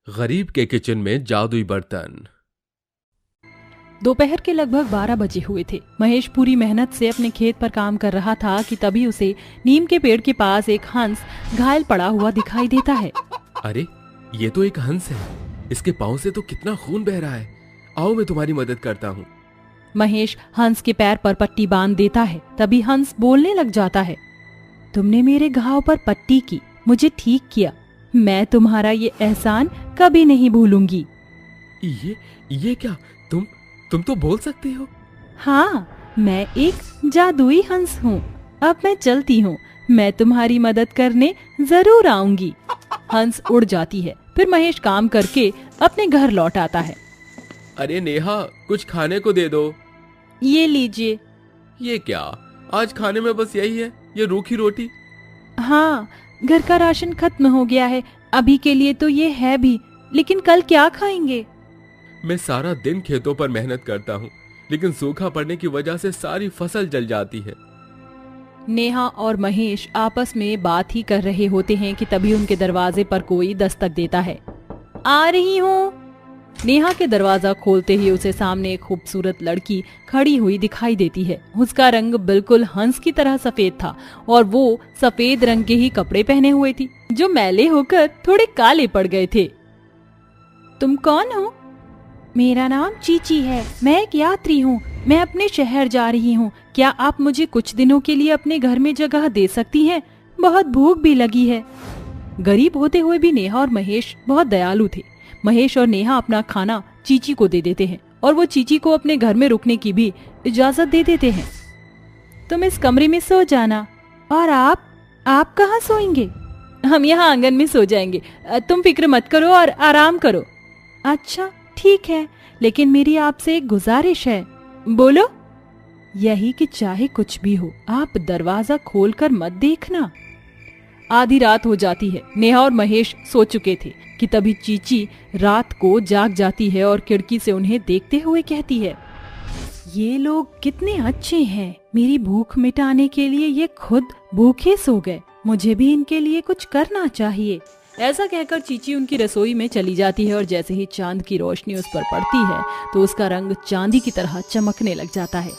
गरीब के किचन में जादुई बर्तन। दोपहर के लगभग 12 बजे हुए थे। महेश पूरी मेहनत से अपने खेत पर काम कर रहा था कि तभी उसे नीम के पेड़ के पास एक हंस घायल पड़ा हुआ दिखाई देता है। अरे ये तो एक हंस है, इसके पाँव से तो कितना खून बह रहा है। आओ मैं तुम्हारी मदद करता हूँ। महेश हंस के पैर पर पट्टी बांध देता है। तभी हंस बोलने लग जाता है, तुमने मेरे घाव पर पट्टी की, मुझे ठीक किया, मैं तुम्हारा ये एहसान कभी नहीं भूलूंगी। ये क्या, तुम तो बोल सकते हो? हाँ, मैं एक जादुई हंस हूँ। अब मैं चलती हूँ, मैं तुम्हारी मदद करने जरूर आऊंगी। हंस उड़ जाती है। फिर महेश काम करके अपने घर लौट आता है। अरे नेहा, कुछ खाने को दे दो। ये लीजिए। ये क्या, आज खाने में बस यही है, ये रूखी रोटी? हाँ, घर का राशन खत्म हो गया है, अभी के लिए तो ये है भी, लेकिन कल क्या खाएंगे? मैं सारा दिन खेतों पर मेहनत करता हूँ, लेकिन सूखा पड़ने की वजह से सारी फसल जल जाती है। नेहा और महेश आपस में बात ही कर रहे होते हैं कि तभी उनके दरवाजे पर कोई दस्तक देता है। आ रही हूँ। नेहा के दरवाजा खोलते ही उसे सामने एक खूबसूरत लड़की खड़ी हुई दिखाई देती है। उसका रंग बिल्कुल हंस की तरह सफेद था और वो सफेद रंग के ही कपड़े पहने हुए थी, जो मैले होकर थोड़े काले पड़ गए थे। तुम कौन हो? मेरा नाम चीची है, मैं एक यात्री हूँ, मैं अपने शहर जा रही हूँ। क्या आप मुझे कुछ दिनों के लिए अपने घर में जगह दे सकती हैं? बहुत भूख भी लगी है। गरीब होते हुए भी नेहा और महेश बहुत दयालु थे। महेश और नेहा अपना खाना चीची को दे देते हैं और वो चीची को अपने घर में रुकने की भी इजाजत दे देते हैं। तुम इस कमरे में सो जाना। और आप कहाँ सोएंगे? हम यहाँ आंगन में सो जाएंगे, तुम फिक्र मत करो और आराम करो। अच्छा ठीक है, लेकिन मेरी आपसे एक गुजारिश है। बोलो। यही कि चाहे कुछ भी हो, आप दरवाजा खोलकर मत देखना। आधी रात हो जाती है। नेहा और महेश सो चुके थे कि तभी चीची रात को जाग जाती है और खिड़की से उन्हें देखते हुए कहती है, ये लोग कितने अच्छे हैं, मेरी भूख मिटाने के लिए ये खुद भूखे सो गए, मुझे भी इनके लिए कुछ करना चाहिए। ऐसा कहकर चीची उनकी रसोई में चली जाती है और जैसे ही चांद की रोशनी उस पर पड़ती है तो उसका रंग चांदी की तरह चमकने लग जाता है।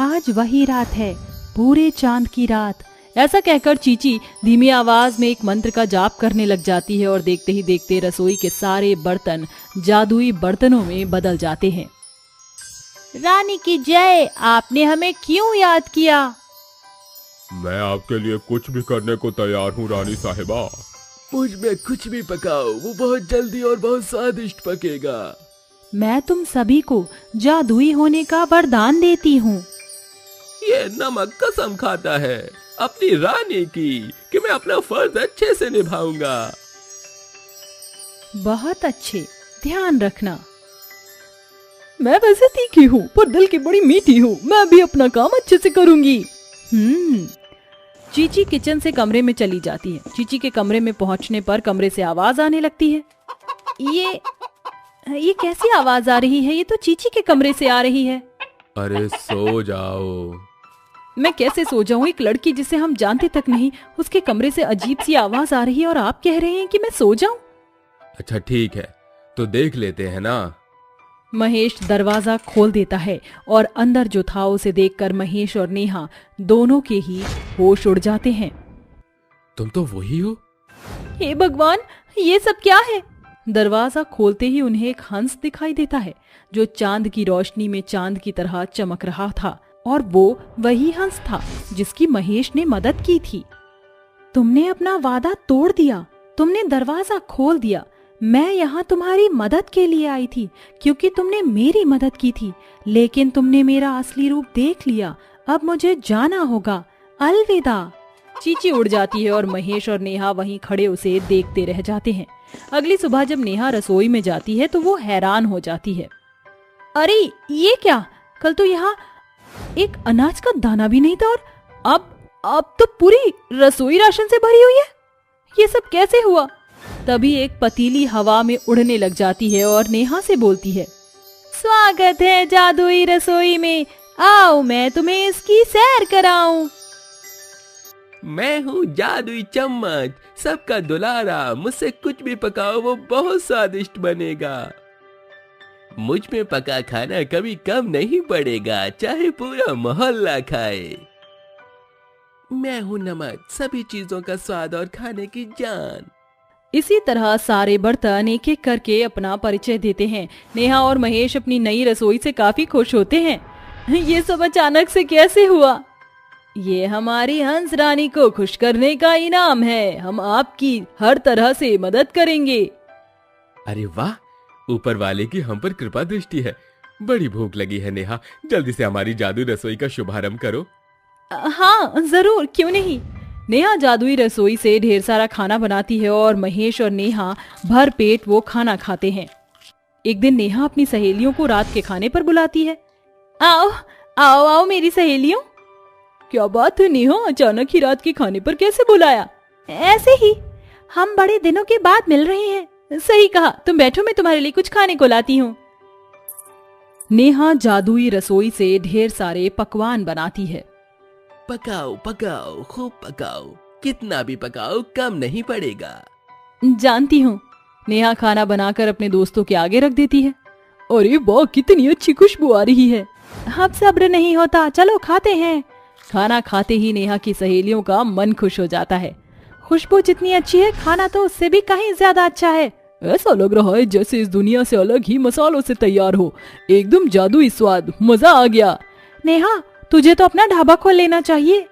आज वही रात है, पूरे चांद की रात। ऐसा कहकर चीची धीमी आवाज में एक मंत्र का जाप करने लग जाती है और देखते ही देखते रसोई के सारे बर्तन जादुई बर्तनों में बदल जाते हैं। रानी की जय, आपने हमें क्यों याद किया? मैं आपके लिए कुछ भी करने को तैयार हूँ रानी साहिबा। मुझ में कुछ भी पकाओ, वो बहुत जल्दी और बहुत स्वादिष्ट पकेगा। मैं तुम सभी को जादुई होने का वरदान देती हूँ। ये नमक कसम खाता है अपनी रानी की कि मैं अपना फर्ज अच्छे से निभाऊंगा। बहुत अच्छे, ध्यान रखना। मैं वैसे तीखी हूँ पर दिल की बड़ी मीठी हूँ, मैं भी अपना काम अच्छे से करूंगी। चीची किचन से कमरे में चली जाती है। चीची के कमरे में पहुंचने पर कमरे से आवाज आने लगती है। ये कैसी आवाज आ रही है? ये तो चीची के कमरे से आ रही है। अरे सो जाओ। मैं कैसे सो जाऊं? एक लड़की जिसे हम जानते तक नहीं, उसके कमरे से अजीब सी आवाज आ रही है और आप कह रहे हैं कि मैं सो जाऊं? अच्छा ठीक है, तो देख लेते हैं ना। महेश दरवाजा खोल देता है और अंदर जो था उसे देखकर महेश और नेहा दोनों के ही होश उड़ जाते हैं। तुम तो वही हो? हे भगवान, ये सब क्या है? दरवाजा खोलते ही उन्हें एक हंस दिखाई देता है जो चांद की रोशनी में चांद की तरह चमक रहा था और वो वही हंस था जिसकी महेश ने मदद की थी। तुमने अपना वादा तोड़ दिया, तुमने दरवाजा खोल दिया। मैं यहाँ तुम्हारी मदद के लिए आई थी क्योंकि तुमने मेरी मदद की थी, लेकिन तुमने मेरा असली रूप देख लिया। अब मुझे जाना होगा, अलविदा। चीची उड़ जाती है और महेश और नेहा वहीं खड़े उसे देखते रह जाते हैं। अगली सुबह जब नेहा रसोई में जाती है तो वो हैरान हो जाती है। अरे ये क्या, कल तो यहाँ एक अनाज का दाना भी नहीं था और अब तो पूरी रसोई राशन से भरी हुई है। ये सब कैसे हुआ? तभी एक पतीली हवा में उड़ने लग जाती है और नेहा से बोलती है, स्वागत है जादुई रसोई में, आओ मैं तुम्हें इसकी सैर कराऊं। मैं हूँ जादुई चम्मच, सबका दुलारा, मुझसे कुछ भी पकाओ वो बहुत स्वादिष्ट बनेगा। मुझ में पका खाना कभी कम नहीं पड़ेगा, चाहे पूरा मोहल्ला खाए। मैं हूँ नमक, सभी चीजों का स्वाद और खाने की जान। इसी तरह सारे बर्तन एक एक करके अपना परिचय देते हैं। नेहा और महेश अपनी नई रसोई से काफी खुश होते हैं। ये सब अचानक से कैसे हुआ? ये हमारी हंस रानी को खुश करने का इनाम है, हम आपकी हर तरह से मदद करेंगे। अरे वाह, ऊपर वाले की हम पर कृपा दृष्टि है। बड़ी भूख लगी है नेहा, जल्दी से हमारी जादू रसोई का शुभारंभ करो। हाँ जरूर, क्यों नहीं। नेहा जादुई रसोई से ढेर सारा खाना बनाती है और महेश और नेहा भर पेट वो खाना खाते हैं। एक दिन नेहा अपनी सहेलियों को रात के खाने पर बुलाती है। आओ आओ आओ मेरी सहेलियों। क्या बात है नेहा, अचानक ही रात के खाने पर कैसे बुलाया? ऐसे ही, हम बड़े दिनों के बाद मिल रहे हैं। सही कहा, तुम बैठो, मैं तुम्हारे लिए कुछ खाने को लाती हूँ। नेहा जादुई रसोई से ढेर सारे पकवान बनाती है। पकाओ पकाओ, खूब पकाओ, कितना भी पकाओ कम नहीं पड़ेगा। जानती हूँ। नेहा खाना बनाकर अपने दोस्तों के आगे रख देती है। अरे वाह, कितनी अच्छी खुशबू आ रही है, अब सब्र नहीं होता, चलो खाते हैं। खाना खाते ही नेहा की सहेलियों का मन खुश हो जाता है। खुशबू जितनी अच्छी है, खाना तो उससे भी कहीं ज्यादा अच्छा है। ऐसा लग रहा है जैसे इस दुनिया से अलग ही मसालों से तैयार हो, एकदम जादुई स्वाद, मजा आ गया। नेहा, तुझे तो अपना ढाबा खोल लेना चाहिए।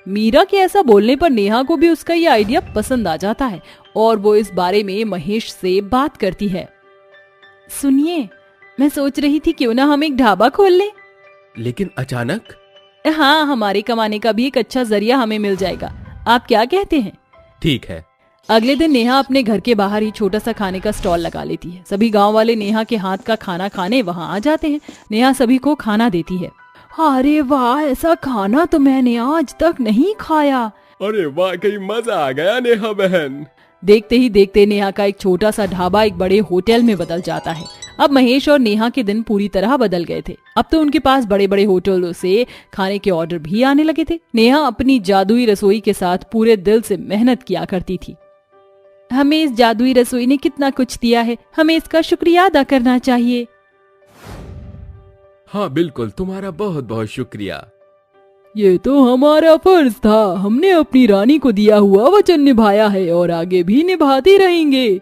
मीरा के ऐसा बोलने पर नेहा को भी उसका ये आइडिया पसंद आ जाता है और वो इस बारे में महेश से बात करती है। सुनिए, मैं सोच रही थी क्यों ना हम एक ढाबा खोल लें। लेकिन अचानक? हाँ, हमारे कमाने का भी एक अच्छा जरिया हमें मिल जाएगा, आप क्या कहते हैं? ठीक है। अगले दिन नेहा अपने घर के बाहर ही छोटा सा खाने का स्टॉल लगा लेती है। सभी गांव वाले नेहा के हाथ का खाना खाने वहां आ जाते हैं। नेहा सभी को खाना देती है। अरे वाह, ऐसा खाना तो मैंने आज तक नहीं खाया। अरे वाह, कहीं मजा आ गया नेहा बहन। देखते ही देखते नेहा का एक छोटा सा ढाबा एक बड़े होटल में बदल जाता है। अब महेश और नेहा के दिन पूरी तरह बदल गए थे। अब तो उनके पास बड़े बड़े होटलों से खाने के ऑर्डर भी आने लगे थे। नेहा अपनी जादुई रसोई के साथ पूरे दिल से मेहनत किया करती थी। हमें इस जादुई रसोई ने कितना कुछ दिया है, हमें इसका शुक्रिया अदा करना चाहिए। हाँ बिल्कुल, तुम्हारा बहुत बहुत शुक्रिया। ये तो हमारा फर्ज था, हमने अपनी रानी को दिया हुआ वचन निभाया है और आगे भी निभाते रहेंगे।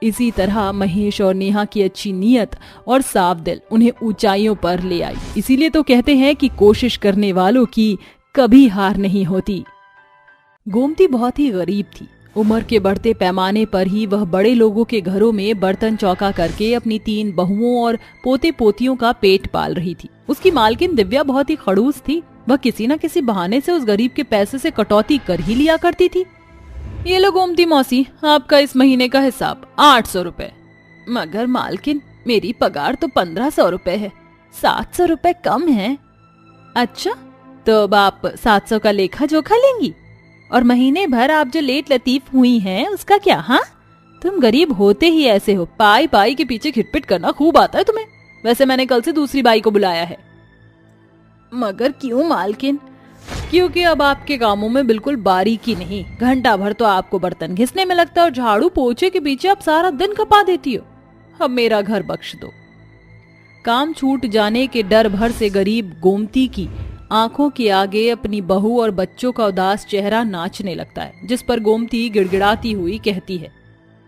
इसी तरह महेश और नेहा की अच्छी नीयत और साफ दिल उन्हें ऊंचाइयों पर ले आई। इसीलिए तो कहते हैं कि कोशिश करने वालों की कभी हार नहीं होती। गोमती बहुत ही गरीब थी। उम्र के बढ़ते पैमाने पर ही वह बड़े लोगों के घरों में बर्तन चौका करके अपनी 3 बहुओं और पोते पोतियों का पेट पाल रही थी। उसकी मालकिन दिव्या बहुत ही खड़ूस थी। वह किसी न किसी बहाने से उस गरीब के पैसे से कटौती कर ही लिया करती थी। ये लो गोमती मौसी, आपका इस महीने का हिसाब 800 रुपए। मगर मालकिन, मेरी पगार तो 1500 रुपए है, 700 रुपए कम है। अच्छा, तो अब आप 700 का लेखा जोखा लेंगी? और महीने भर आप जो लेट लतीफ हुई हैं उसका क्या? हाँ, तुम गरीब होते ही ऐसे हो, पाई पाई के पीछे खिटपिट करना खूब आता है तुम्हें। वैसे मैंने कल से दूसरी बाई को बुलाया है। मगर क्यों मालकिन? क्योंकि अब आपके कामों में बिल्कुल बारीकी नहीं। घंटा भर तो आपको बर्तन घिसने में लगता है और झाड़ू पोछे के पीछे आप सारा दिन खपा देती हो। अब मेरा घर बख्श दो। काम छूट जाने के डर भर से गरीब गोमती की आंखों के आगे अपनी बहू और बच्चों का उदास चेहरा नाचने लगता है, जिस पर गोमती गिड़गिड़ाती हुई कहती है,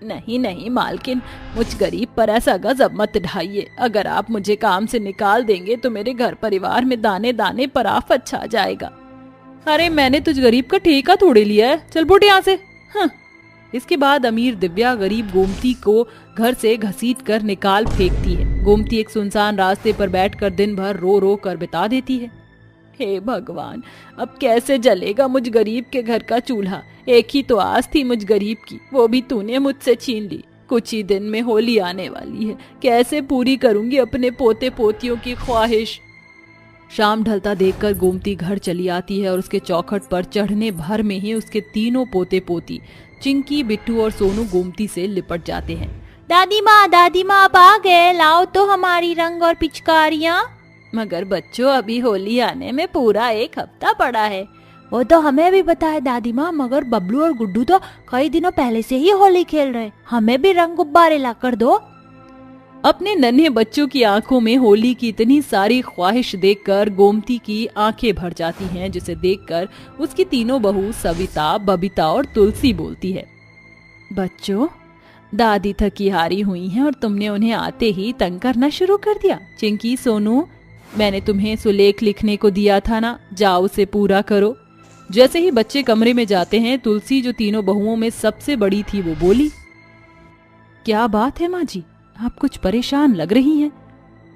नहीं नहीं मालकिन, मुझ गरीब पर ऐसा गजब मत ढाइए। अगर आप मुझे काम से निकाल देंगे तो मेरे घर परिवार में दाने दाने पर आफत छा जाएगा। अरे मैंने तुझ गरीब का ठेका थोड़े लिया है, चल फुट यहाँ से। हाँ। इसके बाद अमीर दिव्या गरीब गोमती को घर से घसीट कर निकाल फेंकती है। गोमती एक सुनसान रास्ते पर बैठकर दिन भर रो रो कर बिता देती है। हे भगवान, अब कैसे जलेगा मुझ गरीब के घर का चूल्हा? एक ही तो आस थी मुझ गरीब की, वो भी तूने मुझसे छीन ली। कुछ ही दिन में होली आने वाली है, कैसे पूरी करूंगी अपने पोते पोतियों की ख्वाहिश। शाम ढलता देखकर गोमती घर चली आती है और उसके चौखट पर चढ़ने भर में ही उसके 3 पोते पोती चिंकी, बिट्टू और सोनू गोमती से लिपट जाते हैं। दादी माँ आप आ गए, लाओ तो हमारी रंग और पिचकारियाँ। मगर बच्चों, अभी होली आने में पूरा 1 हफ्ता पड़ा है। वो तो हमें भी पता है दादी माँ, मगर बबलू और गुड्डू तो कई दिनों पहले से ही होली खेल रहे हैं, हमें भी रंग गुब्बारे ला कर दो। अपने नन्हे बच्चों की आंखों में होली की इतनी सारी ख्वाहिश देखकर गोमती की आंखें भर जाती हैं, जिसे देखकर उसकी तीनों बहू सविता, बबीता और तुलसी बोलती है, बच्चों, दादी थकी हारी हुई हैं और तुमने उन्हें आते ही तंग करना शुरू कर दिया। चिंकी, सोनू, मैंने तुम्हें सुलेख लिखने को दिया था ना, जाओ उसे पूरा करो। जैसे ही बच्चे कमरे में जाते हैं, तुलसी जो तीनों बहुओं में सबसे बड़ी थी वो बोली, क्या बात है माँ जी, आप कुछ परेशान लग रही हैं।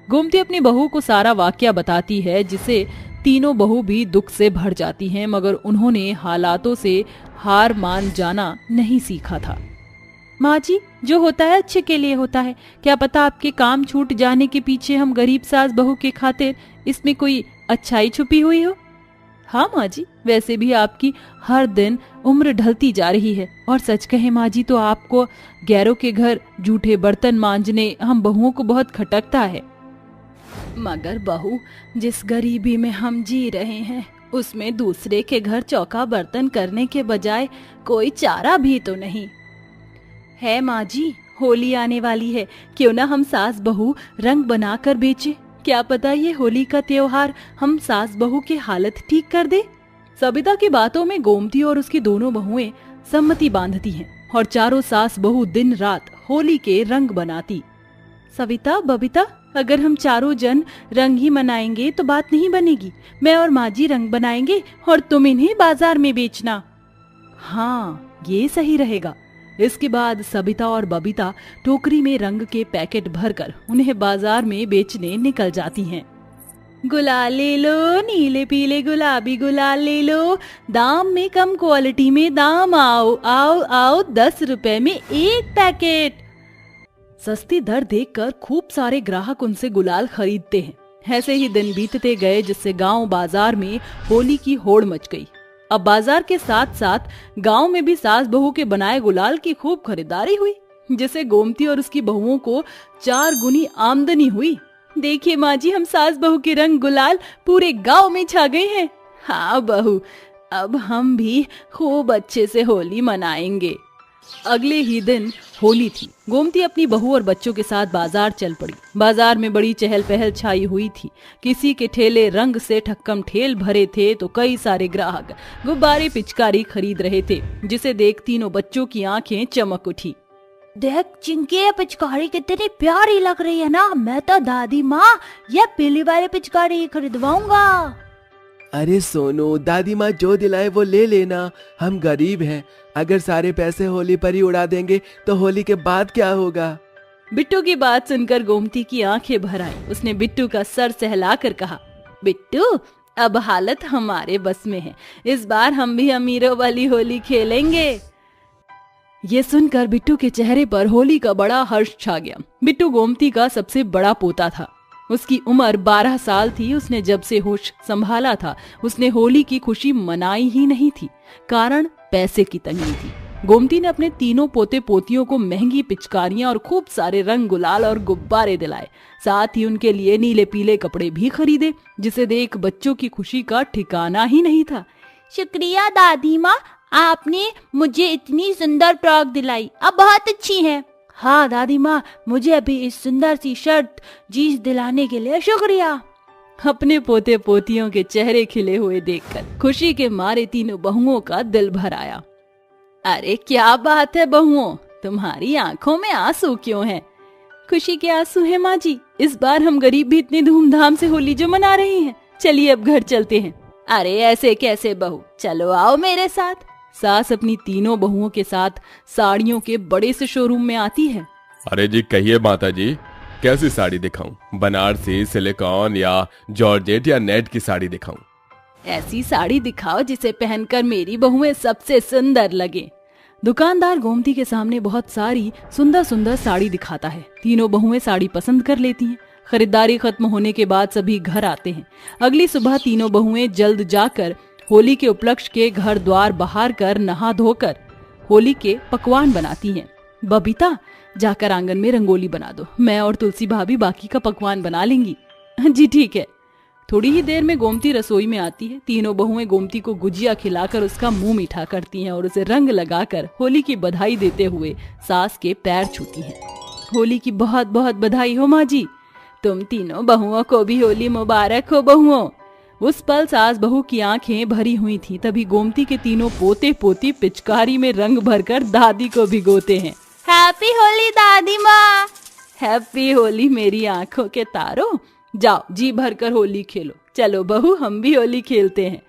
गोमती अपनी बहू को सारा वाकया बताती है, जिसे तीनों बहू भी दुख से भर जाती हैं, मगर उन्होंने हालातों से हार मान जाना नहीं सीखा था। माँ जी, जो होता है अच्छे के लिए होता है, क्या पता आपके काम छूट जाने के पीछे हम गरीब सास बहू के खातिर इसमें कोई अच्छाई छुपी हुई हो। हाँ माँ जी, वैसे भी आपकी हर दिन उम्र ढलती जा रही है, और सच कहे माँ जी तो आपको गैरों के घर जूठे बर्तन मांजने हम बहुओं को बहुत खटकता है। मगर बहू, जिस गरीबी में हम जी रहे हैं उसमें दूसरे के घर चौका बर्तन करने के बजाय कोई चारा भी तो नहीं है। माँ जी, होली आने वाली है, क्यों ना हम सास बहू रंग बना कर बेचे, क्या पता ये होली का त्योहार हम सास बहू की हालत ठीक कर दे। सविता की बातों में गोमती और उसकी दोनों बहुएं सम्मति बांधती हैं और चारों सास बहू दिन रात होली के रंग बनाती। सविता, बबीता, अगर हम चारों जन रंग ही मनाएंगे तो बात नहीं बनेगी। मैं और माँ जी रंग बनाएंगे और तुम इन्हें बाजार में बेचना। हाँ, ये सही रहेगा। इसके बाद सविता और बबीता टोकरी में रंग के पैकेट भरकर उन्हें बाजार में बेचने निकल जाती हैं। गुलाल ले लो, नीले पीले गुलाबी गुलाल ले लो, दाम में कम क्वालिटी में दाम, आओ आओ आओ, 10 रुपए में एक पैकेट। सस्ती दर देखकर खूब सारे ग्राहक उनसे गुलाल खरीदते हैं। ऐसे ही दिन बीतते गए, जिससे गांव बाजार में होली की होड़ मच गई। अब बाजार के साथ साथ गांव में भी सास बहू के बनाए गुलाल की खूब खरीदारी हुई, जिससे गोमती और उसकी बहुओं को 4 गुनी आमदनी हुई। देखिए माँ जी, हम सास बहू के रंग गुलाल पूरे गांव में छा गए हैं। हाँ बहू, अब हम भी खूब अच्छे से होली मनाएंगे। अगले ही दिन होली थी। गोमती अपनी बहू और बच्चों के साथ बाजार चल पड़ी। बाजार में बड़ी चहल पहल छाई हुई थी। किसी के ठेले रंग से ठक्कम ठेल भरे थे तो कई सारे ग्राहक गुब्बारे पिचकारी खरीद रहे थे, जिसे देख तीनों बच्चों की आंखें चमक उठी। देख चिंकी, ये पिचकारी कितनी प्यारी लग रही है ना, मैं तो दादी माँ ये पीली वाली पिचकारी खरीदवाऊंगा। अरे सोनू, दादी माँ जो दिलाए वो ले लेना, हम गरीब हैं, अगर सारे पैसे होली पर ही उड़ा देंगे तो होली के बाद क्या होगा। बिट्टू की बात सुनकर गोमती की आंखें भर आई। उसने बिट्टू का सर सहलाकर कहा, बिट्टू, अब हालत हमारे बस में है, इस बार हम भी अमीरों वाली होली खेलेंगे। ये सुनकर बिट्टू के चेहरे पर होली का बड़ा हर्ष छा गया। बिट्टू गोमती का सबसे बड़ा पोता था। उसकी उम्र 12 साल थी। उसने जब से होश संभाला था उसने होली की खुशी मनाई ही नहीं थी, कारण पैसे की तंगी थी। गोमती ने अपने तीनों पोते पोतियों को महंगी पिचकारियां और खूब सारे रंग गुलाल और गुब्बारे दिलाए। साथ ही उनके लिए नीले पीले कपड़े भी खरीदे, जिसे देख बच्चों की खुशी का ठिकाना ही नहीं था। शुक्रिया दादी माँ, आपने मुझे इतनी सुंदर फ्रॉक दिलाई, अब बहुत अच्छी है। हाँ दादी माँ, मुझे अभी इस सुंदर सी शर्ट जीन्स दिलाने के लिए शुक्रिया। अपने पोते पोतियों के चेहरे खिले हुए देखकर खुशी के मारे तीनों बहुओं का दिल भर आया। अरे क्या बात है बहुओं, तुम्हारी आंखों में आंसू क्यों हैं? खुशी के आंसू हैं माँ जी, इस बार हम गरीब भी इतनी धूमधाम से होली जो मना रहे हैं। चलिए अब घर चलते हैं। अरे ऐसे कैसे बहू, चलो आओ मेरे साथ। सास अपनी तीनों बहुओं के साथ साड़ियों के बड़े से शोरूम में आती है। अरे जी कहिए माता जी, कैसी साड़ी दिखाऊं? बनारसी, सिलिकॉन या जॉर्जेट या नेट की साड़ी दिखाऊं? ऐसी साड़ी दिखाओ जिसे पहनकर मेरी बहुएं सबसे सुंदर लगे। दुकानदार गोमती के सामने बहुत सारी सुंदर सुंदर साड़ी दिखाता है। तीनों बहुएं साड़ी पसंद कर लेती हैं। खरीदारी खत्म होने के बाद सभी घर आते हैं। अगली सुबह तीनों बहुएं जल्द जाकर होली के उपलक्ष्य के घर द्वार बहार कर नहा धोकर होली के पकवान बनाती हैं। बबीता, जाकर आंगन में रंगोली बना दो, मैं और तुलसी भाभी बाकी का पकवान बना लेंगी। जी ठीक है। थोड़ी ही देर में गोमती रसोई में आती है। तीनों बहुएं गोमती को गुजिया खिलाकर उसका मुंह मीठा करती हैं और उसे रंग लगाकर होली की बधाई देते हुए सास के पैर छूती हैं। होली की बहुत बहुत बधाई हो माँ जी। तुम तीनों बहुओं को भी होली मुबारक हो बहुओं। उस पल सास बहू की आंखें भरी हुई थी। तभी गोमती के तीनों पोते पोती पिचकारी में रंग भरकर दादी को भिगोते हैं। हैप्पी होली दादी माँ। हैप्पी होली मेरी आंखों के तारों। जाओ जी भरकर होली खेलो। चलो बहू हम भी होली खेलते हैं।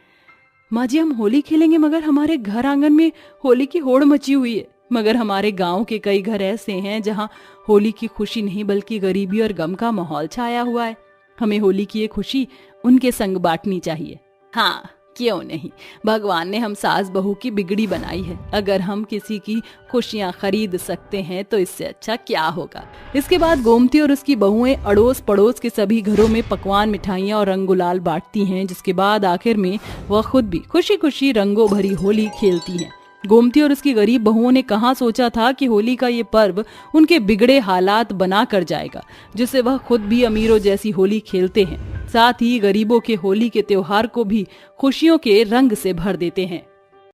माँ जी हम होली खेलेंगे मगर हमारे घर आंगन में होली की होड़ मची हुई है। मगर हमारे गांव के कई घर ऐसे हैं जहां होली की खुशी नहीं बल्कि गरीबी और गम का माहौल छाया हुआ है। हमें होली की ये खुशी उनके संग बांटनी चाहिए। हाँ क्यों नहीं, भगवान ने हम सास बहू की बिगड़ी बनाई है। अगर हम किसी की खुशियां खरीद सकते हैं तो इससे अच्छा क्या होगा। इसके बाद गोमती और उसकी बहुएं अड़ोस पड़ोस के सभी घरों में पकवान मिठाइयां और रंग गुलाल बांटती हैं। जिसके बाद आखिर में वह खुद भी खुशी खुशी रंगों भरी होली खेलती हैं। गोमती और उसकी गरीब बहुओं ने कहाँ सोचा था कि होली का ये पर्व उनके बिगड़े हालात बना कर जाएगा, जिससे वह खुद भी अमीरों जैसी होली खेलते हैं, साथ ही गरीबों के होली के त्योहार को भी खुशियों के रंग से भर देते हैं।